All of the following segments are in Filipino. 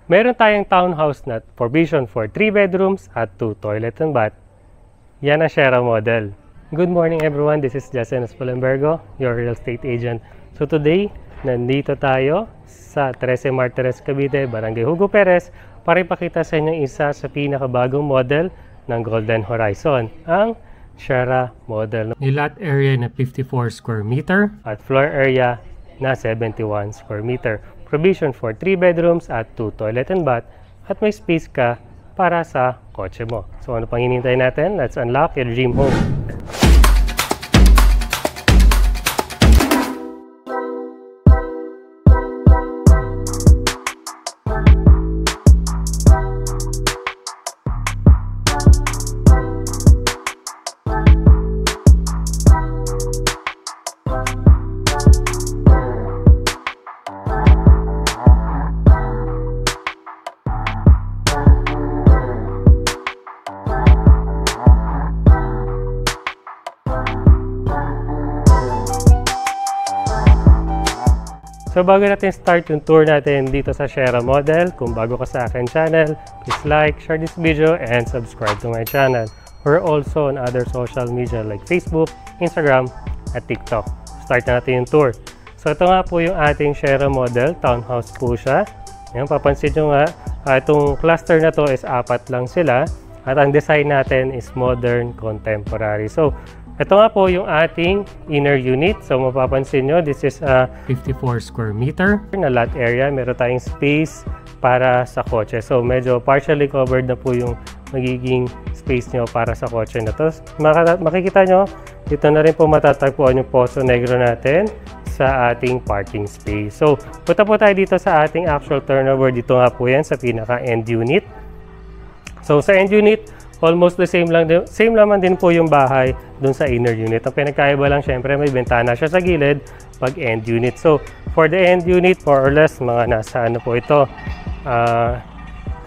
Meron tayong townhouse na provision for 3 bedrooms at 2 toilet and bath. Yan ang Sierra model. Good morning everyone, this is Jason Espolembergo, your real estate agent. So today, nandito tayo sa 13 Martires, Cavite, Barangay Hugo Perez para ipakita sa inyo isa sa pinakabagong model ng Golden Horizon, ang Sierra model. May lot area na 54 square meter at floor area na 71 square meter. Provision for 3 bedrooms at 2 toilet and bath at may space ka para sa kotse mo. So ano pang hinihintay natin? Let's unlock your dream home. So bago natin start yung tour natin dito sa Sierra model, kung bago ka sa akin channel, please like, share this video, and subscribe to my channel. We're also on other social media like Facebook, Instagram, at TikTok. Start na natin yung tour. So ito nga po yung ating Sierra model, townhouse po siya. Ayan, papansin nyo nga, itong cluster na to is 4 lang sila. At ang design natin is modern, contemporary. So ito nga po yung ating inner unit. So mapapansin nyo, this is a 54 square meter na lot area. Meron tayong space para sa kotse. So medyo partially covered na po yung magiging space nyo para sa kotse na to. Makikita nyo, dito na rin po matatagpuan yung Poso Negro natin sa ating parking space. So punta po tayo dito sa ating actual turnover. Dito nga po yan sa pinaka-end unit. So sa end unit, almost the same naman din po yung bahay dun sa inner unit. Ang pinagkaiba lang, syempre may bintana siya sa gilid pag end unit. So for the end unit, more or less mga nasa ano po ito,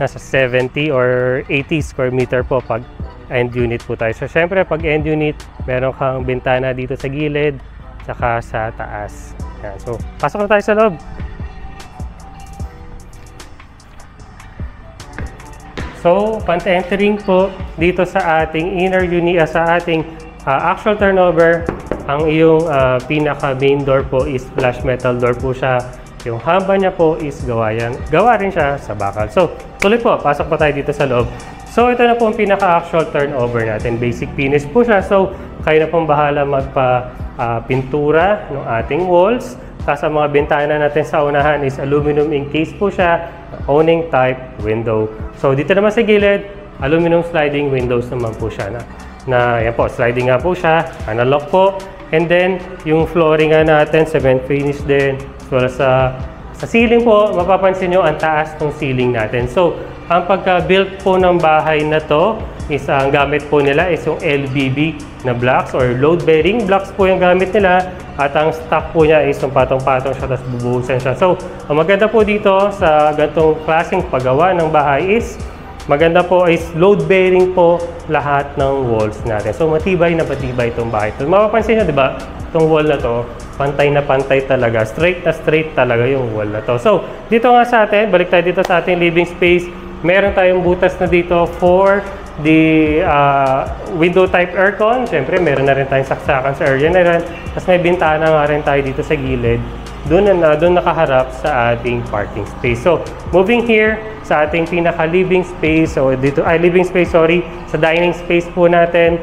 nasa 70 or 80 square meter po pag end unit po tayo. So syempre pag end unit, meron kang bintana dito sa gilid saka sa taas. Yan. So pasok na tayo sa loob. So, panta-entering po dito sa ating inner unit, sa ating actual turnover, ang iyong pinaka-main door po is flush metal door po siya. Yung hamba niya po is gawa rin siya sa bakal. So, tuloy po, pasok pa tayo dito sa loob. So, ito na po ang pinaka-actual turnover natin. Basic finish po siya. So, kayo na pong bahala magpa-pintura ng ating walls. Tapos ang mga bintana natin sa unahan is aluminum encased po siya, owning type window. So dito naman sa gilid, aluminum sliding windows naman po siya na yan po, sliding nga po siya, analog po. And then yung flooring nga natin, cement finish din. So sa ceiling po, mapapansin nyo ang taas ng ceiling natin. So ang pagka-built po ng bahay na to is ang gamit po nila is yung LBB na blocks or load-bearing blocks po yung gamit nila. At ang stock po niya is yung patong-patong siya, tapos bubuhusan siya. So, ang maganda po dito sa ganitong klaseng paggawa ng bahay is maganda po is load-bearing po lahat ng walls natin. So, matibay na matibay itong bahay. So, mapapansin nyo, di ba? Itong wall na to, pantay na pantay talaga. Straight na straight talaga yung wall na to. So, dito nga sa atin, balik tayo dito sa ating living space. Meron tayong butas na dito for the window type aircon. Siyempre, meron na rin tayong saksakan sa area na rin. Tapos may bintana nga rin tayo dito sa gilid. Doon nakaharap sa ating parking space. So, moving here sa ating pinaka-living space. So, dito, living space, sorry. Sa dining space po natin.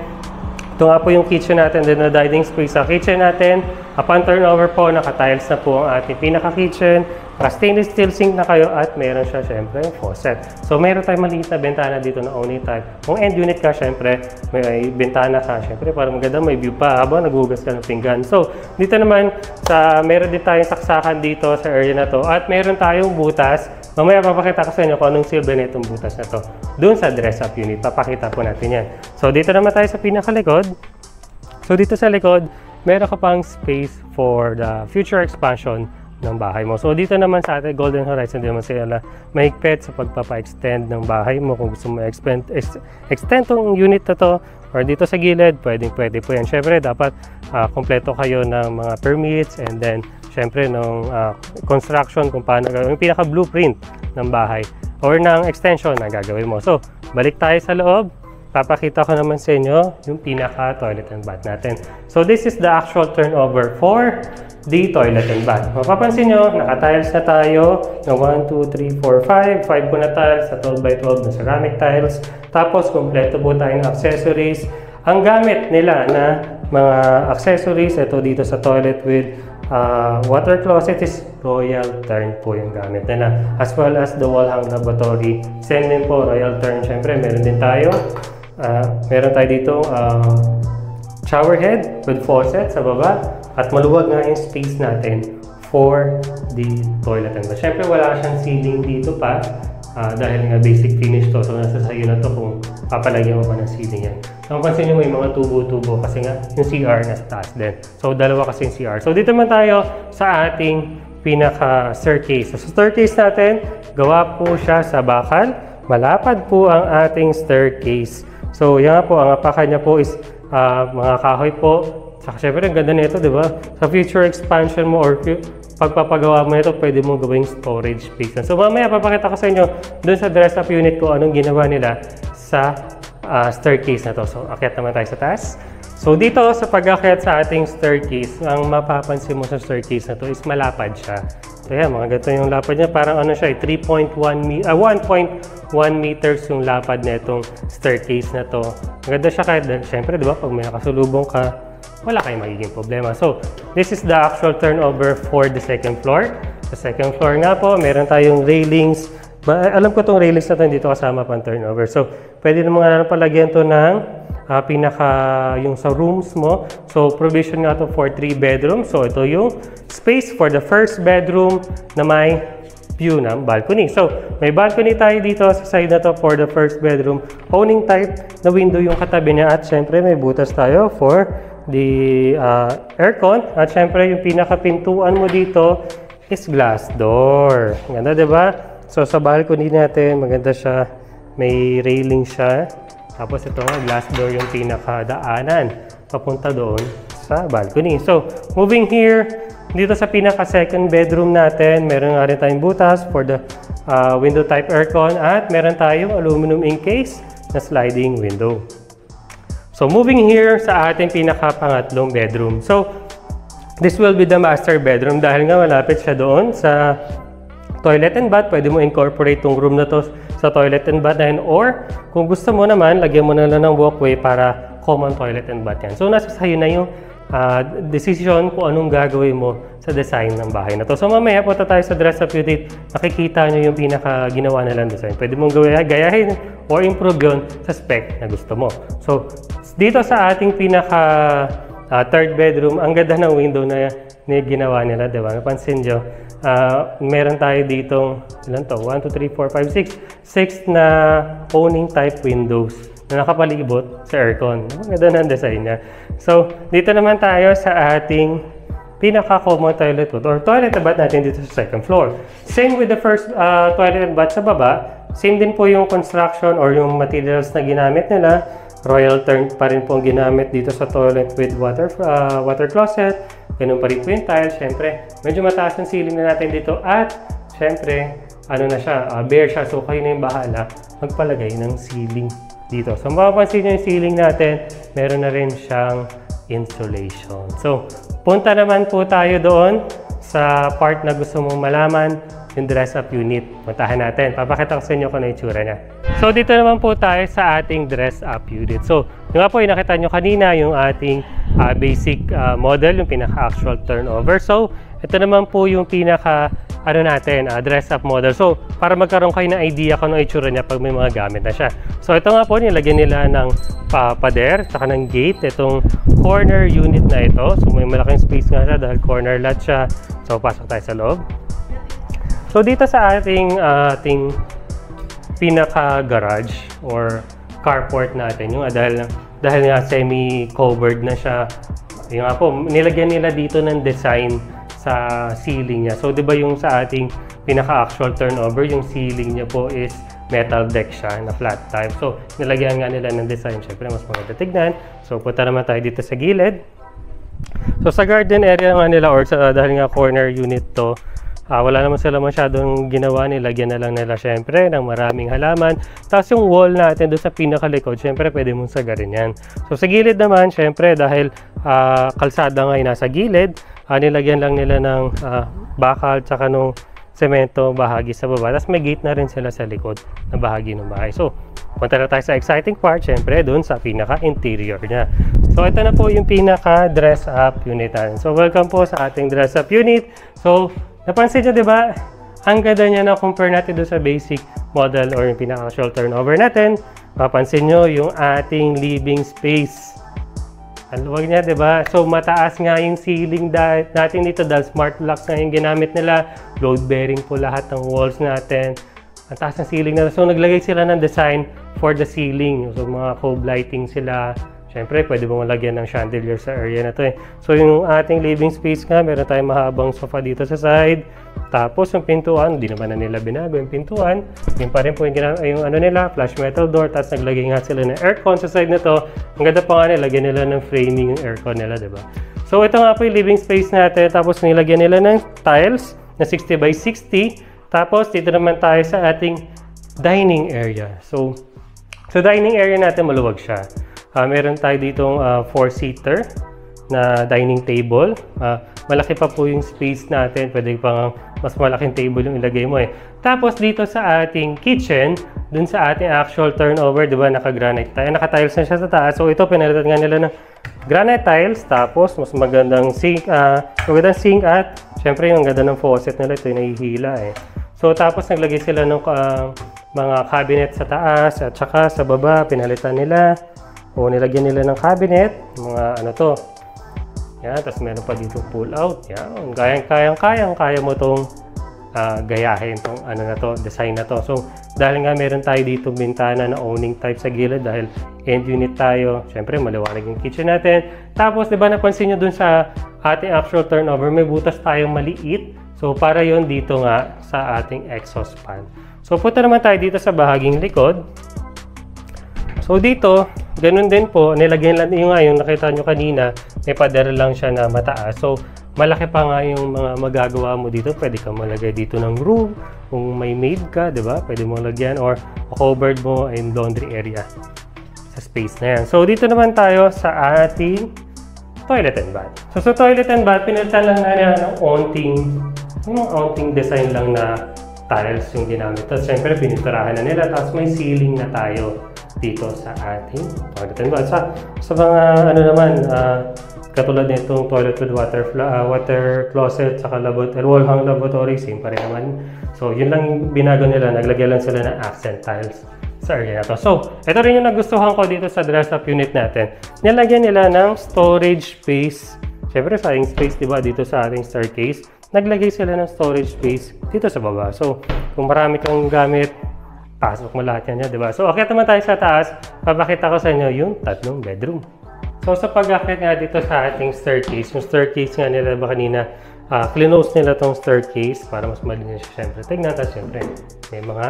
Ito nga po yung kitchen natin, din na dining space sa kitchen natin. Upon turnover po, naka-tiles na po ang ating pinaka-kitchen. Stainless steel sink na kayo at meron siya syempre yung faucet. So meron tayong maliit na bintana dito na only type. Kung end unit ka syempre, may bintana ka syempre para maganda, may view pa habang naghugas ka ng pinggan. So dito naman, meron din tayong saksakan dito sa area na to at meron tayong butas. Mamaya papakita ko sa inyo kung anong silbi na itong butas na to. Doon sa dress-up unit, papakita po natin yan. So dito naman tayo sa pinakalikod. So dito sa likod, meron ka pang space for the future expansion ng bahay mo. So dito naman sa ating Golden Horizon, hindi naman sila mahigpit sa pagpapa-extend ng bahay mo. Kung gusto mo extend tong unit na to or dito sa gilid, pwede po yan. Syempre dapat kompleto kayo ng mga permits and then syempre ng construction kung paano yung pinaka blueprint ng bahay or ng extension na gagawin mo. So, balik tayo sa loob. Papakita ko naman sa inyo yung pinaka toilet and bath natin. So, this is the actual turnover for the toilet and bath. Mapapansin nyo, naka-tiles na tayo ng 1, 2, 3, 4, 5. 5 po na tiles sa 12x12 na ceramic tiles. Tapos, kompleto po tayo ng accessories. Ang gamit nila na mga accessories, ito dito sa toilet with water closet is Royal Tern po yung gamit nila. As well as the wall hang lavatory. Same din po, Royal Tern. Siyempre, meron din tayo. Meron tayo dito shower head with faucet sa baba at maluwag nga yung space natin for the toilet and bath. Siyempre wala siyang ceiling dito pa dahil nga basic finish to, so nasa sayo na to kung papalagyan mo pa ng ceiling yan. So pansin nyo may mga tubo-tubo kasi nga yung CR nasa taas din. So dalawa kasi yung CR. So dito naman tayo sa ating pinaka staircase. So staircase natin, gawa po siya sa bakal. Malapad po ang ating staircase. So, yan po, ang apakan niya po is mga kahoy po. Saka syempre, ang ganda nito, di ba? Sa future expansion mo or pagpapagawa mo nito, pwede mong gawing storage space. So, mamaya, papakita ko sa inyo dun sa dress-up unit ko anong ginawa nila sa staircase na to. So, akyat naman tayo sa taas. So, dito sa pag-akyat sa ating staircase, ang mapapansin mo sa staircase na to is malapad siya. So yan, mga ganito yung lapad niya. Parang ano siya, 1.1 meters yung lapad na itong staircase na to. Maganda siya kahit, syempre, di ba, pag may nakasulubong ka, wala kayong magiging problema. So, this is the actual turnover for the second floor. Sa second floor nga po, meron tayong railings. Alam ko itong railings na ito, dito kasama pang turnover. So, pwede naman nga palagyan ito ng yung sa rooms mo. So, provision nga ito for 3 bedrooms. So, ito yung space for the first bedroom na may view ng balcony. So, may balcony tayo dito sa side na to for the first bedroom. Owning type na window yung katabi niya. At syempre, may butas tayo for the aircon. At syempre, yung pinakapintuan mo dito is glass door. Ganda, diba? So, sa balcony natin, maganda siya. May railing siya. Tapos ito nga, glass door yung pinakadaanan papunta doon sa balcony. So, moving here, dito sa pinaka-second bedroom natin, meron nga rin tayong butas for the window type aircon at meron tayong aluminum encased na sliding window. So, moving here sa ating pinaka-pangatlong bedroom. So, this will be the master bedroom dahil nga malapit siya doon sa toilet and bath. Pwede mo incorporate tong room na to sa toilet and bath na, or kung gusto mo naman, lagyan mo na lang ng walkway para common toilet and bath yan. So, nasa sayo na yung decision kung anong gagawin mo sa design ng bahay na to. So, mamaya punta tayo sa dress-up unit. Nakikita nyo yung pinaka-ginawa nilang design. Pwede mong gayahin or improve yun sa spec na gusto mo. So, dito sa ating third bedroom, ang ganda ng window na ginawa nila, diba? Napansin nyo, meron tayo ditong, ilan to? 1, 2, 3, 4, 5, 6 na owning type windows na nakapalibot sa aircon. Ang ganda ng design niya. So, dito naman tayo sa ating pinaka-common toilet or toilet and bath natin dito sa second floor. Same with the first toilet and bath sa baba. Same din po yung construction or yung materials na ginamit nila. Royal Tern pa rin po ang ginamit dito sa toilet with water closet. Ganun pa rin po yung tile. Siyempre, medyo mataas ang ceiling na natin dito. At, siyempre, ano na siya, bare siya. So, kayo na yung bahala magpalagay ng ceiling dito. So, mapapansin nyo yung ceiling natin, meron na rin siyang insulation. So, punta naman po tayo doon sa part na gusto mong malaman, yung dress-up unit. Puntahan natin. Papakita ko sa inyo kung ano yung itsura niya. So, dito naman po tayo sa ating dress-up unit. So, yung nga po, yung nakita nyo kanina, yung ating basic model, yung pinaka-actual turnover. So, ito naman po yung dress-up model. So, para magkaroon kayo ng idea kung ano itsura niya pag may mga gamit na siya. So, ito nga po, nilagyan nila ng pader, saka ng gate, itong corner unit na ito. So, may malaking space nga siya dahil corner lot siya. So, pasok tayo sa loob. So, dito sa ating pinaka-garage or carport natin, yung dahil nga semi-covered na siya, yung nga po, nilagyan nila dito ng design sa ceiling niya. So, di ba yung sa ating pinaka-actual turnover, yung ceiling niya po is metal deck siya na flat type. So, nilagyan nga nila ng design. Siyempre, mas maganda tignan. So, punta naman tayo dito sa gilid. So, sa garden area nga nila or sa, dahil nga corner unit to, Wala naman sila masyadong ginawa, nilagyan na lang nila syempre ng maraming halaman. Tapos yung wall natin doon sa pinakalikod, syempre pwede mong sagarin yan. So sa gilid naman, syempre dahil kalsada nga ay nasa gilid, nilagyan lang nila ng bakal tsaka nung semento bahagi sa baba. Tapos may gate na rin sila sa likod na bahagi ng bahay. So punta na tayo sa exciting part, syempre doon sa pinaka-interior niya. So ito na po yung pinaka-dress-up unit natin. So welcome po sa ating dress-up unit. So napansin nyo, di ba? Ang ganda niya na compare natin doon sa basic model or yung pinaka-casual turnover natin. Papansin nyo yung ating living space. Ang luwag niya, di ba? So mataas nga yung ceiling natin dito dahil smart locks nga yung ginamit nila. Load-bearing po lahat ng walls natin. Ang taas ng ceiling na. So naglagay sila ng design for the ceiling. So mga cove lighting sila. Siyempre, pwede mong lagyan ng chandelier sa area na to eh. So, yung ating living space nga, meron tayong mahabang sofa dito sa side. Tapos, yung pintuan, hindi naman na nila binago yung pintuan. Yung pa rin po yung ano nila, flush metal door. Tapos, naglagay nga sila ng aircon sa side na to. Ang ganda pa nga nilagyan nila ng framing yung aircon nila, diba? So, ito nga po yung living space natin. Tapos, nilagyan nila ng tiles na 60 by 60. Tapos, dito naman tayo sa ating dining area. So dining area natin, maluwag siya. Meron tayo ditong 4-seater na dining table. Malaki pa po yung space natin. Pwede pang mas malaking table yung ilagay mo eh. Tapos dito sa ating kitchen, dun sa ating actual turnover, di ba, naka-granite tayo. Naka-tiles na siya sa taas. So ito, pinalitan nga nila ng granite tiles. Tapos, mas magandang sink at syempre yung ganda ng faucet nila. Ito yung nahihila eh. So tapos, naglagay sila ng mga cabinet sa taas at saka sa baba, pinalitan nila. O nilagyan nila ng cabinet, mga ano to. Yan, tapos meron pa dito pull out. Yan, kaya mo tong gayahin tong ano na to, design na to. So, dahil nga meron tayo dito bintana na owning type sa gilid dahil end unit tayo. Syempre, maliwanag yung kitchen natin. Tapos, di ba napansin nyo dun sa ating actual turnover, may butas tayong maliit. So, para yon dito nga sa ating exhaust fan. So, punta naman tayo dito sa bahaging likod. So dito, ganun din po, nilagyan lang yung nakita nyo kanina, may pader lang siya na mataas. So malaki pa nga yung mga magagawa mo dito. Pwede kang malagay dito ng room, kung may maid ka, di ba? Pwede mo lagyan or covered mo in laundry area sa space na yan. So dito naman tayo sa ating toilet and bath. So sa toilet and bath, pinalitan lang na ng aunting design lang na tiles yung ginamit. Tapos syempre, pininturahan na nila. Tapos may ceiling na tayo dito sa ating toilet and bath. Sa mga ano naman, katulad nitong toilet with water closet, saka wall-hung lavatory, same pa rin naman. So yun lang binago nila, naglagay lang sila ng accent tiles sa area na to. So ito rin yung nagustuhan ko dito sa dress-up unit natin. Nilagyan nila ng storage space. Siyempre sayang space, diba, dito sa ating staircase. Naglagay sila ng storage space dito sa baba. So kung marami kang gamit, pasok mo lahat yan, diba? So, akit naman tayo sa taas. Papakita ko sa inyo yung 3 bedroom. So, sa pag-akit nga dito sa ating staircase, yung staircase nga nila ba kanina, clinose nila tong staircase para mas malinis siya. Siyempre, tignan natin, siyempre, may mga,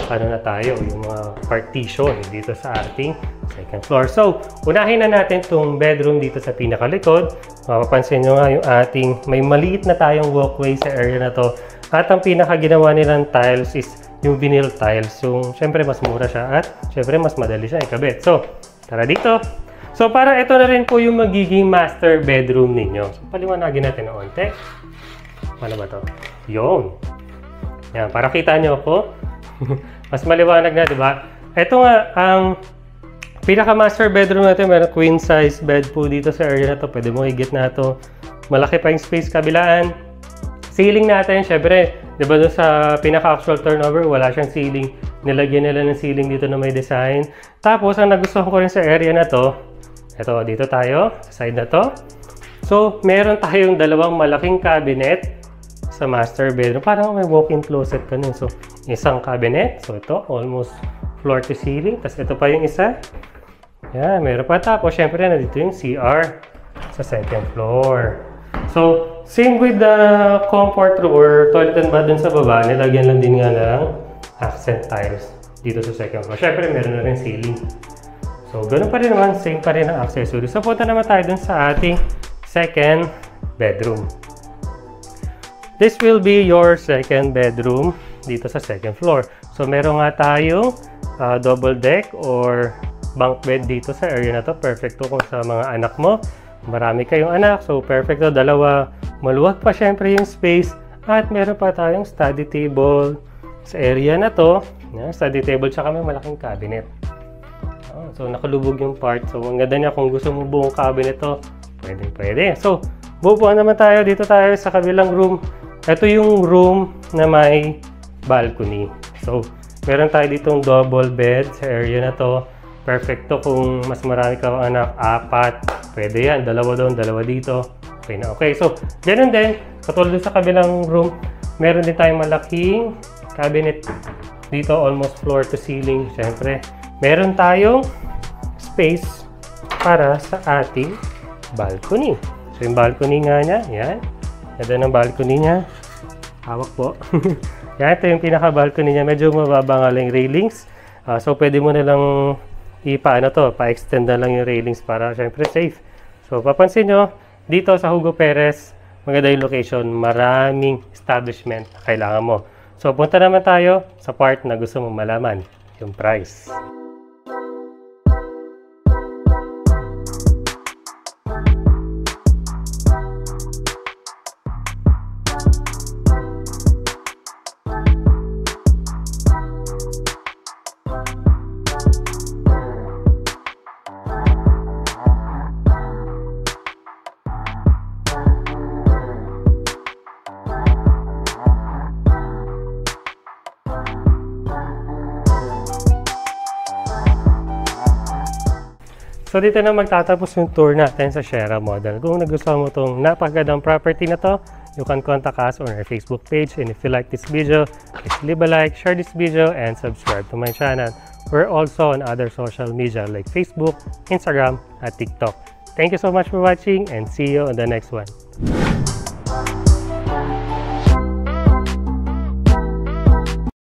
ano na tayo, yung mga partition dito sa ating second floor. So, unahin na natin tong bedroom dito sa pinakalikod. Mapapansin nyo nga yung ating, may maliit na tayong walkway sa area na to. At ang pinakaginawa nilang tiles is yung vinyl tiles. So, syempre mas mura siya at syempre mas madali siya ikabit. So, tara dito. So, para ito na rin po yung magiging master bedroom ninyo. So, paliwanagin natin ng onte. Paano ba to? Yun. Yan, para kita nyo ako. Mas maliwanag na, di ba? Ito nga, ang pinaka-master bedroom natin, meron queen size bed po dito sa area na to. Pwede mo higit na to. Malaki pa yung space kabilaan. Ceiling natin, syempre, di ba doon sa pinaka-actual turnover, wala siyang ceiling. Nilagyan nila ng ceiling dito na may design. Tapos, ang nagustuhan ko rin sa area na to, ito, dito tayo, sa side na to. So, meron tayong dalawang malaking cabinet sa master bedroom. Parang may walk-in closet ka nun. So, isang cabinet. So, ito, almost floor to ceiling. Tapos, ito pa yung isa. Yan, meron pa. Tapos, syempre, nandito yung CR sa second floor. So, same with the comfort room or toilet and bath dun sa baba, nilagyan lang din nga ng accent tiles dito sa second floor. Syempre, meron na rin ceiling. So, ganun pa rin naman, same pa rin ang accessory. So, punta naman tayo dun sa ating second bedroom. this will be your second bedroom dito sa second floor. So meron nga tayong double deck or bunk bed dito sa area na to. Perfecto kung sa mga anak mo. Marami kayong anak, so perfecto. Dalawa, maluwag pa syempre yung space. At meron pa tayong study table sa area na to. Yan, study table tsaka may malaking cabinet. So nakalubog yung part. So ang ganda niya kung gusto mo buong cabinet to, pwede. So bubuan naman tayo. Dito tayo sa kabilang room. Ito yung room na may balcony. So meron tayo ditong double bed sa area na to. Perfecto kung mas marami ka anak, 4. Pwede yan. Dalawa doon, dalawa dito. Okay na. Okay, so ganun din. Katulad sa kabilang room, meron din tayong malaking cabinet dito, almost floor to ceiling. Siyempre, meron tayong space para sa ating balcony. So yung balcony nga niya, yan. Ganda ng balcony niya. Hawak po. Yan, ito yung pinaka-balcony niya. Medyo mababa nga lang yung railings. So, pwede mo na lang pa-extend na lang yung railings para syempre safe. So, papansin nyo, dito sa Hugo Perez, maganda yung location. Maraming establishment na kailangan mo. So, punta naman tayo sa part na gusto mong malaman, yung price. So dito na magtatapos yung tour natin sa Sierra Model. Kung nagustuhan mo itong napakagandang property na to, you can contact us on our Facebook page. And if you like this video, please leave a like, share this video, and subscribe to my channel. We're also on other social media like Facebook, Instagram, at TikTok. Thank you so much for watching and see you on the next one.